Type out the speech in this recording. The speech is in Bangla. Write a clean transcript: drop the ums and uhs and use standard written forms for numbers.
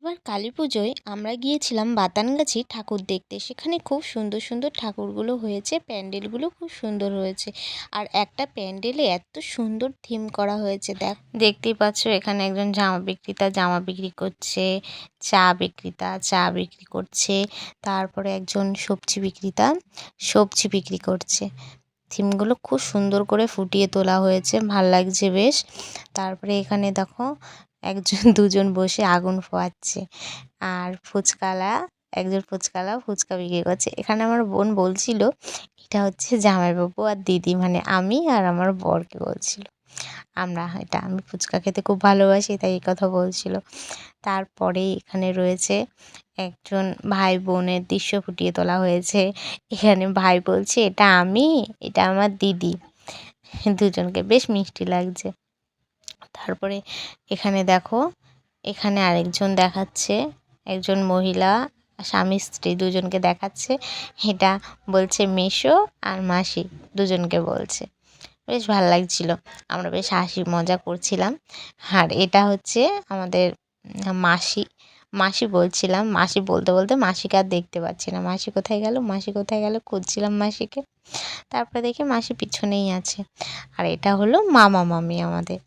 এবার কালী পুজোয় আমরা গিয়েছিলাম বাতানগাছি ঠাকুর দেখতে। সেখানে খুব সুন্দর সুন্দর ঠাকুরগুলো হয়েছে, প্যান্ডেলগুলো খুব সুন্দর হয়েছে। আর একটা প্যান্ডেলে এত সুন্দর থিম করা হয়েছে, দেখতেই পাচ্ছ। এখানে একজন জামা বিক্রেতা জামা বিক্রি করছে, চা বিক্রেতা চা বিক্রি করছে, তারপরে একজন সবজি বিক্রেতা সবজি বিক্রি করছে। থিমগুলো খুব সুন্দর করে ফুটিয়ে তোলা হয়েছে, ভাল লাগছে বেশ। তারপরে এখানে দেখো দুজন বসে আগুন পোহাচ্ছে। আর একজন ফুচকা বিক্রি করছে। এখানে আমার বোন বলছিল এটা হচ্ছে জামাইবাবু আর দিদি, মানে আমি আর আমার বরকে বলছিল। আমি ফুচকা খেতে খুব ভালোবাসি, তাই এই কথা বলছিল। তারপরে এখানে রয়েছে একজন ভাই বোনের দৃশ্য ফুটিয়ে তোলা হয়েছে। এখানে ভাই বলছে এটা আমি, এটা আমার দিদি। দুজনকে বেশ মিষ্টি লাগছে। তারপরে এখানে দেখো, এখানে আরেকজন দেখাচ্ছে, একজন মহিলা স্বামী স্ত্রী দুজনকে দেখাচ্ছে। এটা বলছে মেসো আর মাসি, দুজনকে বলছে। বেশ ভালো লাগছিল, আমরা বেশ হাসি মজা করছিলাম। আর এটা হচ্ছে আমাদের মাসি। মাসি বলছিলাম, মাসি বলতে বলতে মাসিকে আর দেখতে পাচ্ছি না। মাসি কোথায় গেল, মাসি কোথায় গেল খুঁজছিলাম মাসিকে। তারপরে দেখি মাসি পিছনেই আছে। আর এটা হলো মামা মামি আমাদের।